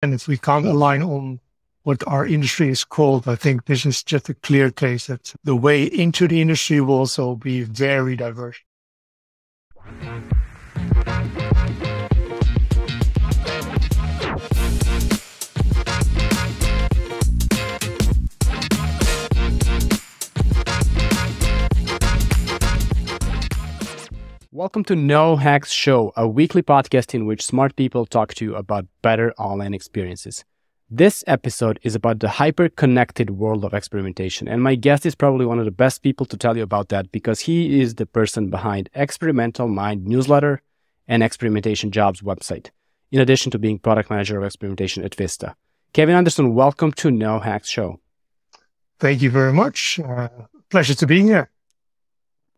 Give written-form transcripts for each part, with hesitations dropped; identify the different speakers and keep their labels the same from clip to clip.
Speaker 1: And if we can't align on what our industry is called, I think this is just a clear case that the way into the industry will also be very diverse.
Speaker 2: Welcome to nohacks.show, a weekly podcast in which smart people talk to you about better online experiences. This episode is about the hyper-connected world of experimentation, and my guest is probably one of the best people to tell you about that because he is the person behind Experimental Mind newsletter and Experimentation Jobs website, in addition to being product manager of experimentation at Vista. Kevin Anderson, welcome to nohacks.show.
Speaker 1: Thank you very much. Pleasure to be here.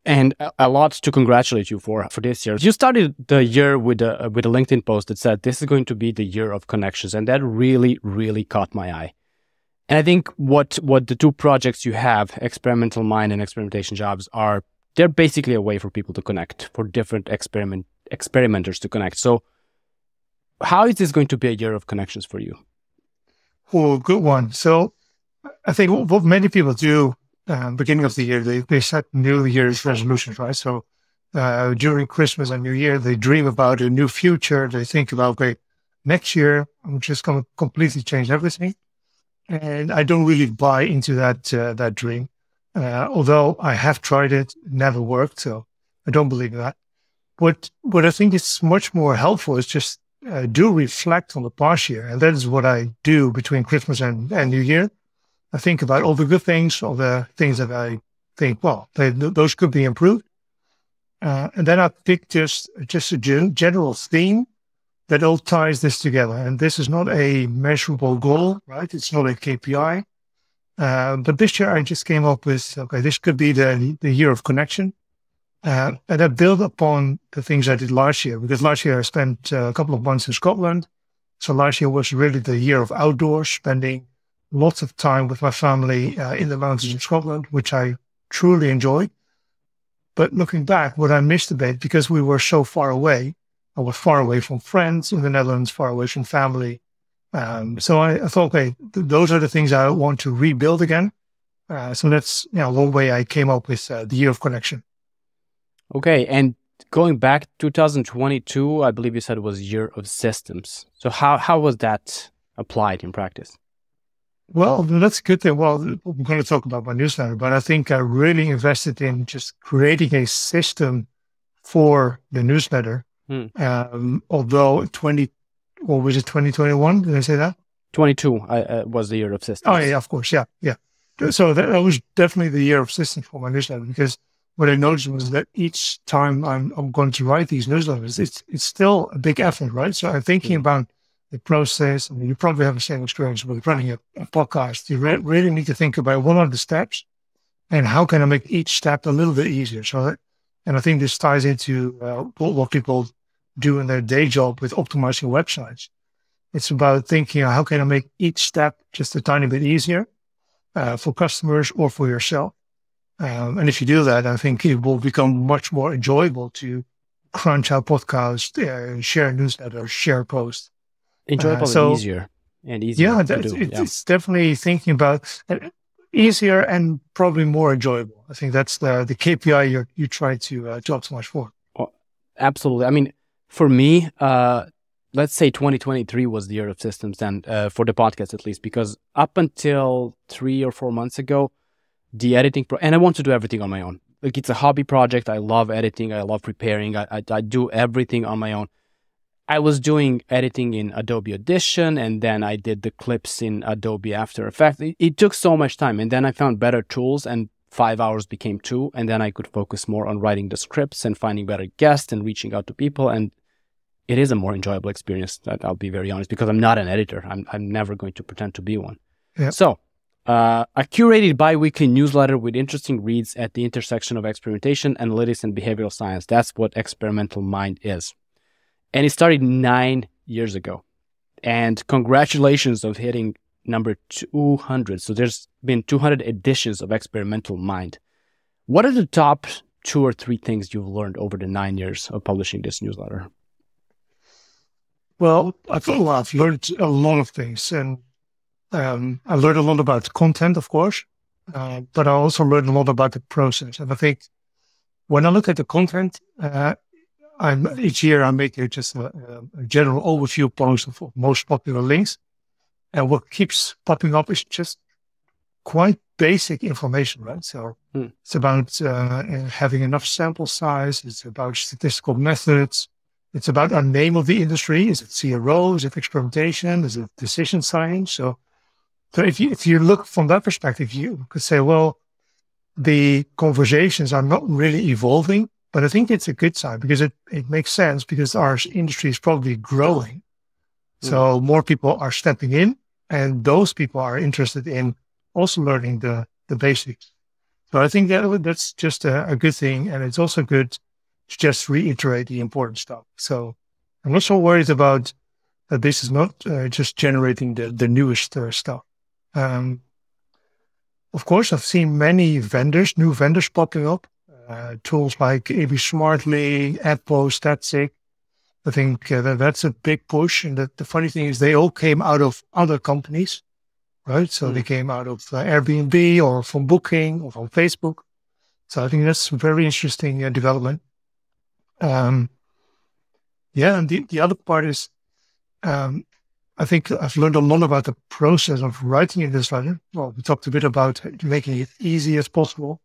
Speaker 2: And a lot to congratulate you for this year. You started the year with a LinkedIn post that said, this is going to be the year of connections. And that really, really caught my eye. And I think what the two projects you have, Experimental Mind and Experimentation Jobs, are, they're basically a way for people to connect, for different experimenters to connect. So how is this going to be a year of connections for you?
Speaker 1: Oh, good one. So I think what many people do, beginning of the year, they set New Year's resolutions, right? So during Christmas and New Year, they dream about a new future. They think about, okay, next year, I'm just going to completely change everything. And I don't really buy into that dream. Although I have tried it never worked. So I don't believe in that. What I think is much more helpful is just do reflect on the past year. And that is what I do between Christmas and New Year. I think about all the good things, all the things that I think, well, those could be improved. And then I pick just a general theme that all ties this together. And this is not a measurable goal, right? It's not a KPI. But this year I just came up with, okay, this could be the year of connection. And I build upon the things I did last year, because last year I spent a couple of months in Scotland. So last year was really the year of outdoors, spending lots of time with my family in the mountains in Scotland, which I truly enjoyed. But looking back, what I missed a bit, because we were so far away, I was far away from friends in the Netherlands, far away from family. So I thought, okay, those are the things I want to rebuild again. So that's one way I came up with the year of connection.
Speaker 2: Okay, and going back 2022, I believe you said it was year of systems. So how was that applied in practice?
Speaker 1: Well, that's a good thing. Well, we're going to talk about my newsletter, but I think I really invested in just creating a system for the newsletter. Although 2021? Did I say that?
Speaker 2: 22 was the year of systems.
Speaker 1: Oh, yeah, of course. Yeah. So that was definitely the year of systems for my newsletter, because what I noticed was that each time I'm going to write these newsletters, it's still a big effort, right? So I'm thinking about the process. I mean, you probably have the same experience with running a podcast. You really need to think about what are the steps and how can I make each step a little bit easier. And I think this ties into what people do in their day job with optimizing websites. It's about thinking, how can I make each step just a tiny bit easier for customers or for yourself? And if you do that, I think it will become much more enjoyable to crunch out podcasts, share newsletters, share posts.
Speaker 2: Enjoyable and easier.
Speaker 1: Yeah, it's definitely thinking about easier and probably more enjoyable. I think that's the KPI you try to optimize for.
Speaker 2: Oh, absolutely. I mean, for me, let's say 2023 was the year of systems, and for the podcast at least, because up until 3 or 4 months ago, the editing and I want to do everything on my own. Like, it's a hobby project. I love editing. I love preparing. I do everything on my own. I was doing editing in Adobe Audition, and then I did the clips in Adobe After Effects. It took so much time, and then I found better tools, and 5 hours became 2, and then I could focus more on writing the scripts and finding better guests and reaching out to people, and it is a more enjoyable experience, I'll be very honest, because I'm not an editor. I'm never going to pretend to be one.
Speaker 1: Yeah.
Speaker 2: So, a curated bi-weekly newsletter with interesting reads at the intersection of experimentation, analytics, and behavioral science. That's what Experimental Mind is. And it started 9 years ago. And congratulations on hitting number 200. So there's been 200 editions of Experimental Mind. What are the top 2 or 3 things you've learned over the 9 years of publishing this newsletter?
Speaker 1: Well, I've learned a lot of things, and I learned a lot about content, of course, but I also learned a lot about the process. And I think when I look at the content, each year I make just a general overview post of most popular links, and what keeps popping up is just quite basic information, right? So it's about having enough sample size. It's about statistical methods. It's about our name of the industry. Is it CRO? Is it experimentation? Is it decision science? So if you look from that perspective, you could say, well, the conversations are not really evolving, but I think it's a good sign because it makes sense because our industry is probably growing. So more people are stepping in, and those people are interested in also learning the basics. So I think that's just a good thing. And it's also good to just reiterate the important stuff. So I'm not so worried about that this is not just generating the newest stuff. Of course, I've seen many new vendors popping up, tools like AB Smartly, AdPost, Statsic. I think that's a big push. And the funny thing is they all came out of other companies, right? So they came out of Airbnb or from Booking or from Facebook. So I think that's a very interesting development. And the other part is, I think I've learned a lot about the process of writing a newsletter. Well, we talked a bit about making it easy as possible.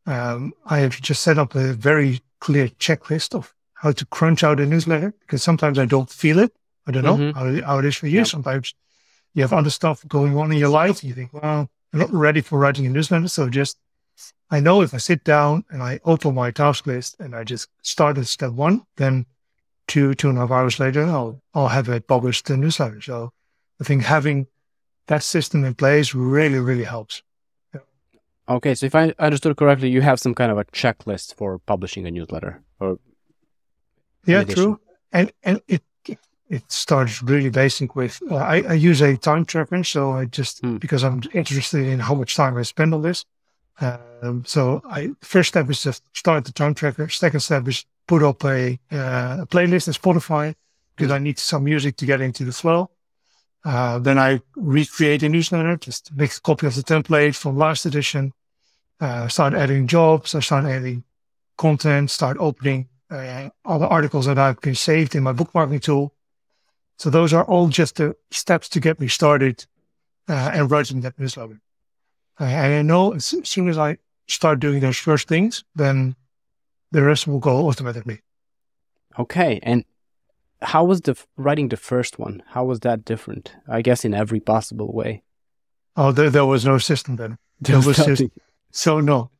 Speaker 1: I have just set up a very clear checklist of how to crunch out a newsletter because sometimes I don't feel it. I don't know how it is for you. Yep. Sometimes you have other stuff going on in your life. And you think, well, I'm not ready for writing a newsletter. So I know if I sit down and I open my task list and I just start at step 1, then 2.5 hours later, I'll have it published the newsletter. So I think having that system in place really, really helps. Yeah.
Speaker 2: Okay, so if I understood correctly, you have some kind of a checklist for publishing a newsletter, or
Speaker 1: true. And it starts really basic with I use a time tracker, so I just because I'm interested in how much time I spend on this. So first step is just start the time tracker. Second step is put up a playlist in Spotify because I need some music to get into the flow. Then I recreate a newsletter, just make a copy of the template from last edition. Start adding jobs. I start adding content. Start opening all the articles that I've been saved in my bookmarking tool. So those are all just the steps to get me started and writing that newsletter. And I know as soon as I start doing those first things, then the rest will go automatically.
Speaker 2: Okay. And how was writing the first one? How was that different? I guess in every possible way.
Speaker 1: Oh, there was no system then. No.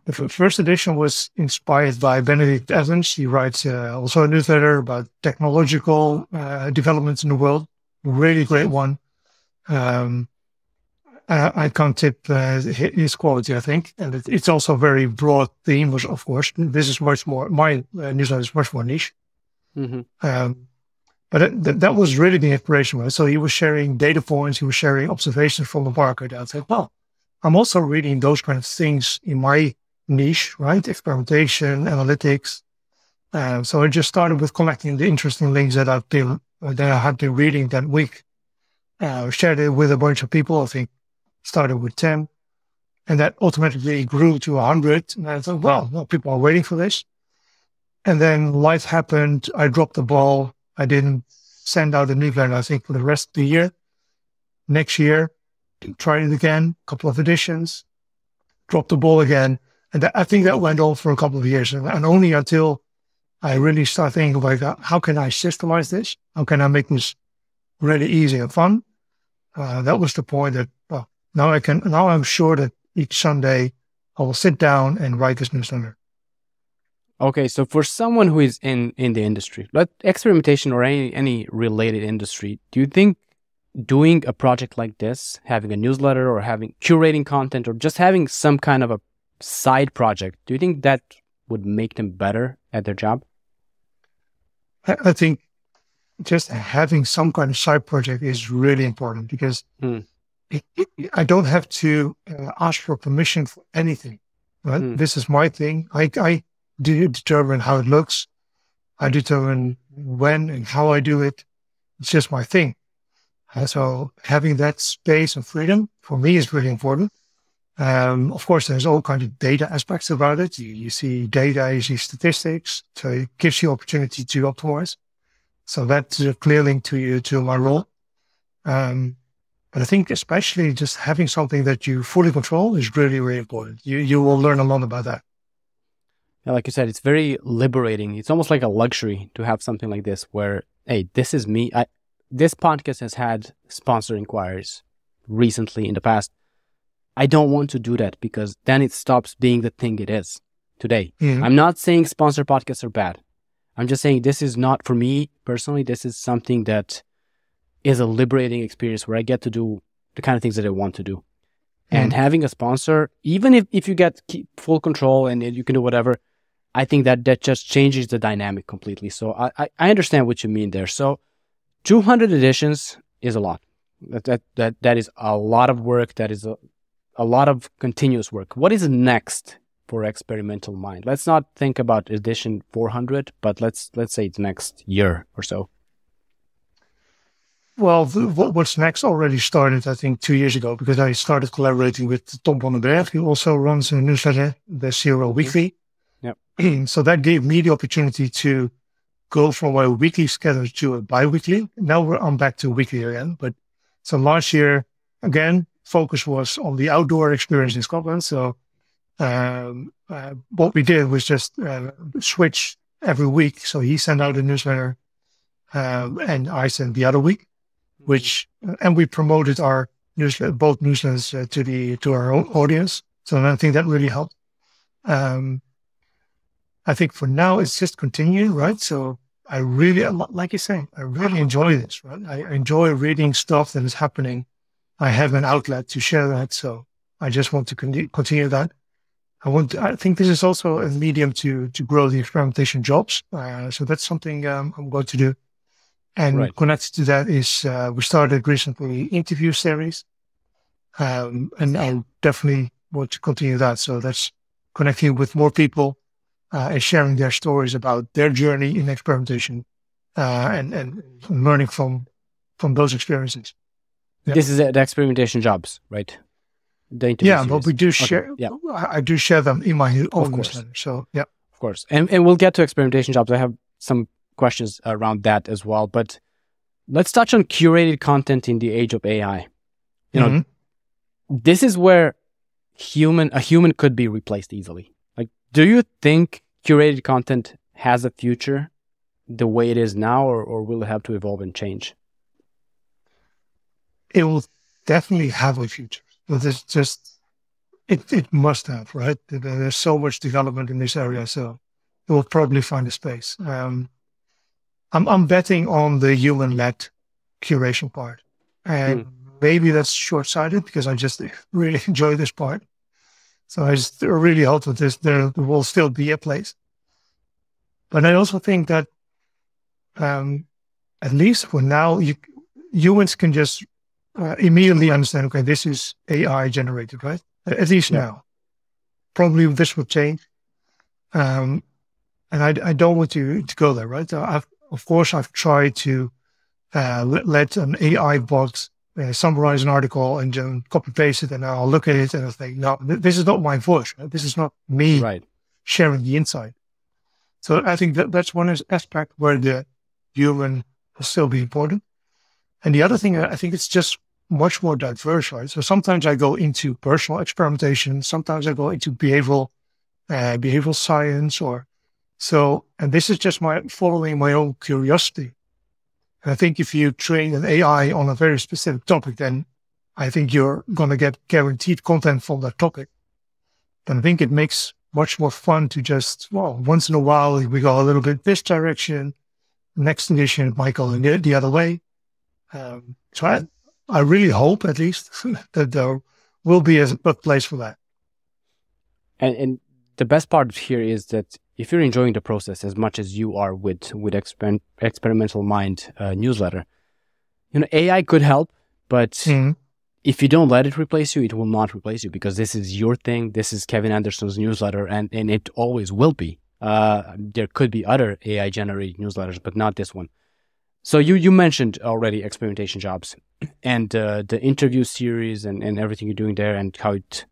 Speaker 1: The first edition was inspired by Benedict Evans. He writes also a newsletter about technological developments in the world. Really great one. I can't tip his quality, I think. And it's also a very broad theme, of course. This is much more, my newsletter is much more niche. But that was really the inspiration, right? So he was sharing data points, he was sharing observations from the market. I said, well, I'm also reading those kind of things in my niche, right? Experimentation, analytics. So I just started with collecting the interesting links that I had been reading that week. Shared it with a bunch of people. I think started with 10, and that automatically grew to 100. And I thought, well, people are waiting for this. And then life happened. I dropped the ball. I didn't send out a newsletter, I think, for the rest of the year. Next year, tried it again, a couple of editions, dropped the ball again. And I think that went on for a couple of years. And only until I really started thinking about how can I systemize this? How can I make this really easy and fun? That was the point that, well, now I'm sure that each Sunday I will sit down and write this newsletter.
Speaker 2: Okay, so for someone who is in the industry, like experimentation or any related industry, do you think doing a project like this, having a newsletter or curating content or just having some kind of a side project, do you think that would make them better at their job?
Speaker 1: I think just having some kind of side project is really important because I don't have to ask for permission for anything. Right? This is my thing. I do determine how it looks. I determine when and how I do it. It's just my thing. So having that space and freedom for me is really important. Of course, there's all kinds of data aspects about it. You see data, you see statistics, so it gives you opportunity to optimize. So that's a clear link to my role. But I think especially just having something that you fully control is really, really important. You will learn a lot about that.
Speaker 2: Yeah, like you said, it's very liberating. It's almost like a luxury to have something like this where, hey, this is me. This podcast has had sponsor inquiries recently in the past. I don't want to do that because then it stops being the thing it is today.
Speaker 1: Mm-hmm.
Speaker 2: I'm not saying sponsor podcasts are bad. I'm just saying this is not, for me personally, this is something that is a liberating experience where I get to do the kind of things that I want to do. Mm-hmm. And having a sponsor, even if you get full control and you can do whatever, I think that just changes the dynamic completely. So I understand what you mean there. So 200 editions is a lot. That is a lot of work. That is a lot of continuous work. What is next for Experimental Mind? Let's not think about edition 400, but let's say it's next year or so.
Speaker 1: Well, what's next already started, I think, 2 years ago, because I started collaborating with Tom van den Berg, who also runs a newsletter, the Zero Weekly.
Speaker 2: Yep.
Speaker 1: So that gave me the opportunity to go from a weekly schedule to a bi-weekly. Now I'm back to weekly again. But so last year, again, focus was on the outdoor experience in Scotland. So what we did was just switch every week. So he sent out a newsletter and I sent the other week, and we promoted our newsletter, both newsletters to our own audience. So I think that really helped. I think for now it's just continuing, right? So I really, like you say, I really enjoy this, right? I enjoy reading stuff that is happening. I have an outlet to share that, so I just want to continue that. I think this is also a medium to grow the experimentation jobs. So that's something I'm going to do. And connected to that is we started recently interview series, and I definitely want to continue that. So that's connecting with more people and sharing their stories about their journey in experimentation and learning from those experiences.
Speaker 2: Yep. This is the experimentation jobs, right?
Speaker 1: But we do share. Okay. Yeah. I do share them in my own newsletter. So yeah,
Speaker 2: of course. And we'll get to experimentation jobs. I have some questions around that as well. But let's touch on curated content in the age of AI. You know, this is where a human could be replaced easily. Like, do you think curated content has a future the way it is now, or will it have to evolve and change?
Speaker 1: It will definitely have a future. But it's just, it must have, right? There's so much development in this area, so it will probably find a space. I'm betting on the human-led curation part. And maybe that's short-sighted because I just really enjoy this part. So I just really hope that there will still be a place. But I also think that at least for now, humans can just immediately understand, okay, this is AI generated, right? At least now. Probably this will change. And I don't want to go there, right? Of course, I've tried to let an AI bot summarize an article and then copy paste it, and I'll look at it and I'll think, no, this is not my voice. Right? This is not me sharing the insight. So I think that's one aspect where the human will still be important. And the other thing, I think it's just much more diverse, right? So sometimes I go into personal experimentation, sometimes I go into behavioral science, and this is just following my own curiosity. And I think if you train an AI on a very specific topic, then I think you're going to get guaranteed content from that topic. And I think it makes much more fun to just, once in a while, we go a little bit this direction. Next edition, it might go the other way. So I really hope, at least, that there will be a place for that. And
Speaker 2: the best part here is that if you're enjoying the process as much as you are with Experimental Mind newsletter, AI could help, but if you don't let it replace you, it will not replace you because this is your thing. This is Kevin Anderson's newsletter, and it always will be. There could be other AI-generated newsletters, but not this one. So you mentioned already experimentation jobs and the interview series and everything you're doing there and how it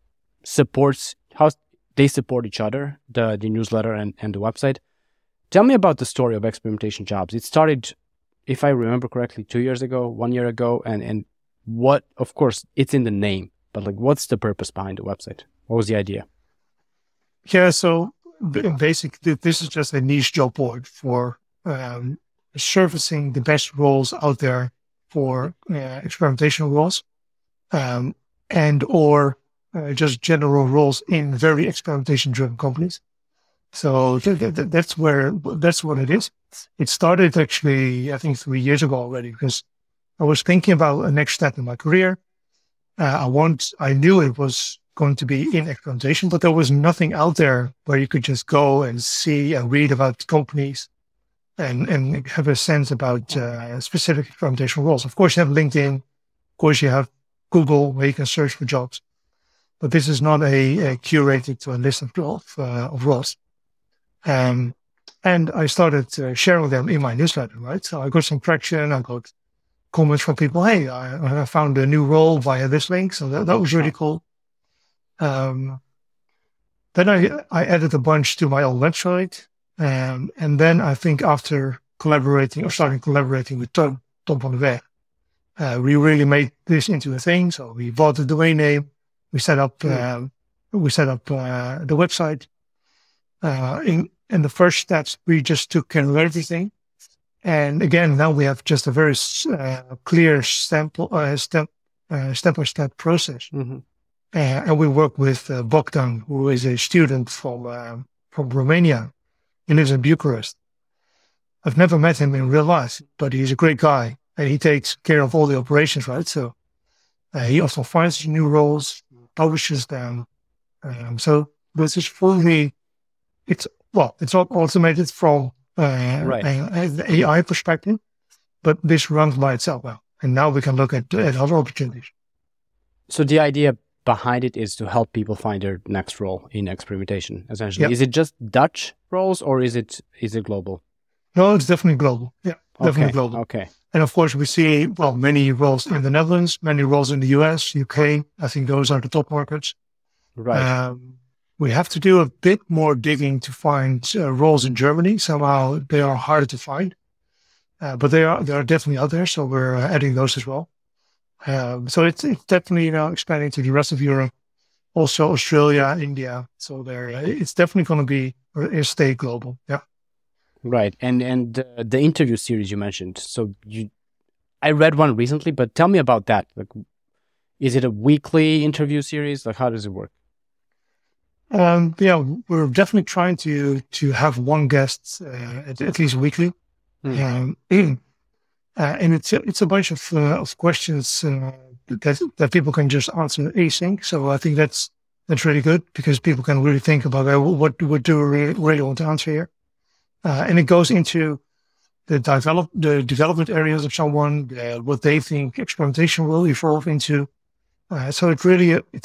Speaker 2: supports, how they support each other, the newsletter and the website. Tell me about the story of experimentation jobs. It started, if I remember correctly, 2 years ago, 1 year ago, and what, of course, it's in the name, but like, what's the purpose behind the website? What was the idea?
Speaker 1: Yeah, so basically, this is just a niche job board for surfacing the best roles out there for experimentation roles, and or just general roles in very experimentation-driven companies. So that's what it is. It started actually, I think, 3 years ago already, because I was thinking about a next step in my career. I knew it was going to be in experimentation, but there was nothing out there where you could just go and see and read about companies and have a sense about specific experimentation roles. Of course, you have LinkedIn. Of course, you have Google, where you can search for jobs. But this is not a curated to a list of roles. And I started sharing them in my newsletter, right? So I got some traction. I got comments from people. Hey, I found a new role via this link. So that was really cool. Then I added a bunch to my own website. And then I think after starting collaborating with Tom van der Weg, we really made this into a thing. So we bought the domain name. We set up the website. In the first steps, we just took care of everything. And again, now we have just a very clear step-by-step process.
Speaker 2: Mm-hmm.
Speaker 1: And we work with Bogdan, who is a student from Romania. He lives in Bucharest. I've never met him in real life, but he's a great guy. And he takes care of all the operations, right? So he also finds new roles, publishes them. So this is fully, it's all automated from an AI perspective, but this runs by itself now. And now we can look at other opportunities.
Speaker 2: So the idea behind it is to help people find their next role in experimentation, essentially.
Speaker 1: Yep.
Speaker 2: Is it just Dutch roles or is it global?
Speaker 1: No, it's definitely global. Yeah, definitely global.
Speaker 2: Okay.
Speaker 1: And of course, we see, many roles in the Netherlands, many roles in the US, UK. I think those are the top markets.
Speaker 2: Right.
Speaker 1: We have to do a bit more digging to find roles in Germany. Somehow they are harder to find, but they are definitely out there. So we're adding those as well. So it's definitely expanding to the rest of Europe, also Australia, India. So it's definitely going to be or stay global. Yeah.
Speaker 2: Right. And the interview series you mentioned. So I read one recently, but tell me about that. Like, is it a weekly interview series? Like, how does it work?
Speaker 1: We're definitely trying to have one guest at least weekly. And it's a bunch of questions that people can just answer async. So I think that's really good because people can really think about what do we really want to answer here. And it goes into the development areas of someone, what they think experimentation will evolve into. So it's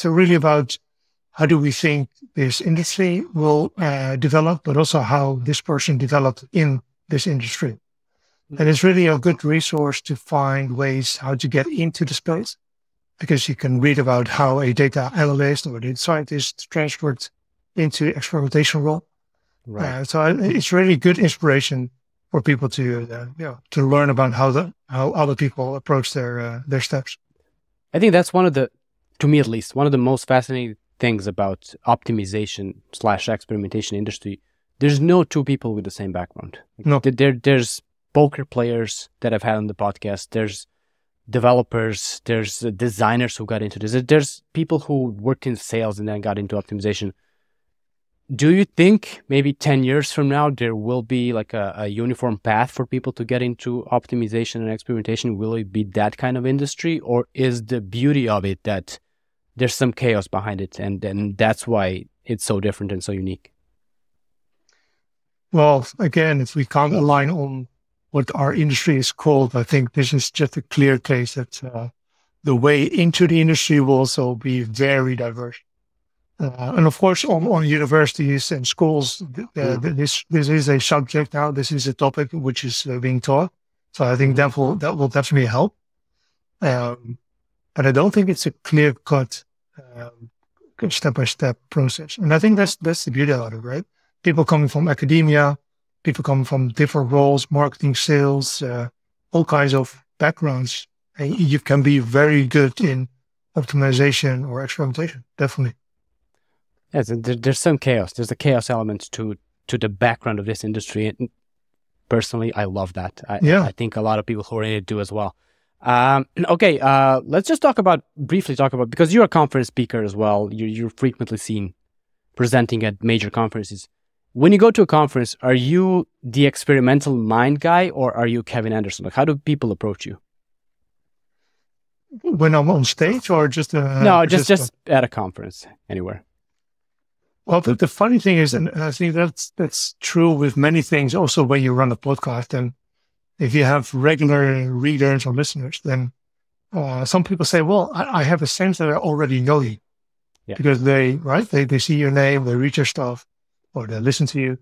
Speaker 1: really about how do we think this industry will develop, but also how this person developed in this industry. And it's really a good resource to find ways how to get into the space, because you can read about how a data analyst or a data scientist transferred into experimentation role.
Speaker 2: Right.
Speaker 1: So it's really good inspiration for people to learn about how other people approach their steps.
Speaker 2: I think that's to me at least, one of the most fascinating things about optimization/experimentation industry. There's no two people with the same background.
Speaker 1: No.
Speaker 2: There's poker players that I've had on the podcast. There's developers. There's designers who got into this. There's people who worked in sales and then got into optimization. Do you think maybe 10 years from now, there will be like a uniform path for people to get into optimization and experimentation? Will it be that kind of industry? Or is the beauty of it that there's some chaos behind it and that's why it's so different and so unique?
Speaker 1: Well, again, if we can't align on what our industry is called, I think this is just a clear case that the way into the industry will also be very diverse. And of course, on universities and schools, this is a subject now. This is a topic which is being taught. So I think that will definitely help. But I don't think it's a clear-cut step-by-step process. And I think that's the beauty of it, right? People coming from academia, people coming from different roles, marketing, sales, all kinds of backgrounds. And you can be very good in optimization or experimentation, definitely.
Speaker 2: Yes, there's some chaos. There's a chaos element to the background of this industry. And personally, I love that. I think a lot of people who are in it do as well. Okay, let's just briefly talk about, because you're a conference speaker as well. You're frequently seen presenting at major conferences. When you go to a conference, are you the experimental mind guy or are you Kevin Anderson? Like, how do people approach you?
Speaker 1: When I'm on stage or just
Speaker 2: no, just at a conference, anywhere.
Speaker 1: Well, the funny thing is, and I think that's true with many things. Also, when you run a podcast, and if you have regular readers or listeners, then some people say, "Well, I have a sense that I already know you," because they see your name, they read your stuff, or they listen to you.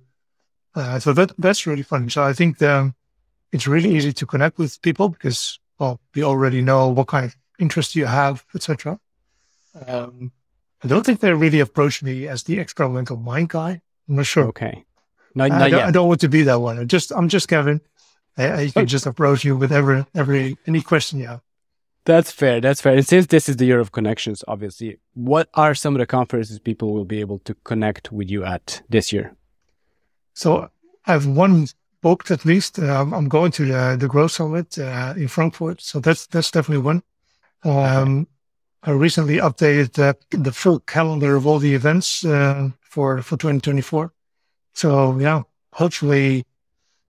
Speaker 1: So that's really funny. So I think it's really easy to connect with people because we already know what kind of interest you have, etc. I don't think they really approach me as the experimental mind guy. I'm not sure.
Speaker 2: Okay. Not yet.
Speaker 1: I don't want to be that one. I'm just Kevin. I can just approach you with any question you have.
Speaker 2: That's fair. And since this is the year of connections, obviously, what are some of the conferences people will be able to connect with you at this year?
Speaker 1: So I have one booked at least. I'm going to the Growth Summit in Frankfurt. So that's definitely one. I recently updated the full calendar of all the events for 2024. So yeah, hopefully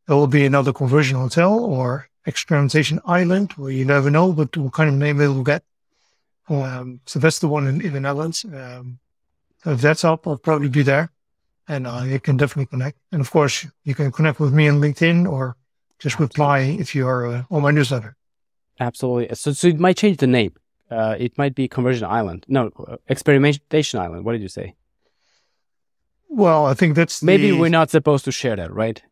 Speaker 1: there will be another conversion hotel or experimentation island, where you never know what kind of name it will get. So that's the one in the Netherlands. So if that's up, I'll probably be there, and you can definitely connect. And of course, you can connect with me on LinkedIn or just reply if you are on my newsletter.
Speaker 2: Absolutely. So it might change the name. It might be Conversion Island. No, Experimentation Island. What did you say?
Speaker 1: Well, I think that's
Speaker 2: maybe we're not supposed to share that, right?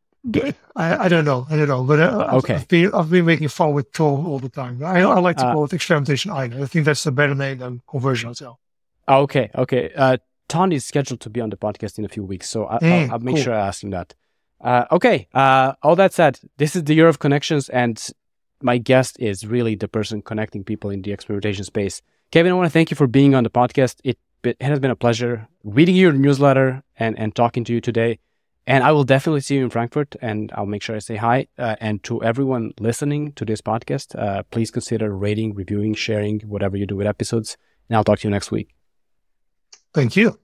Speaker 1: I don't know. But
Speaker 2: okay.
Speaker 1: I've been making fun with Tom all the time. I like to call it Experimentation Island. I think that's a better name than Conversion Hotel.
Speaker 2: Okay. Ton is scheduled to be on the podcast in a few weeks, so I'll make sure I ask him that. Okay. All that said, this is the year of connections, and my guest is really the person connecting people in the experimentation space. Kevin, I want to thank you for being on the podcast. It has been a pleasure reading your newsletter and talking to you today. And I will definitely see you in Frankfurt, and I'll make sure I say hi. And to everyone listening to this podcast, please consider rating, reviewing, sharing, whatever you do with episodes. And I'll talk to you next week.
Speaker 1: Thank you.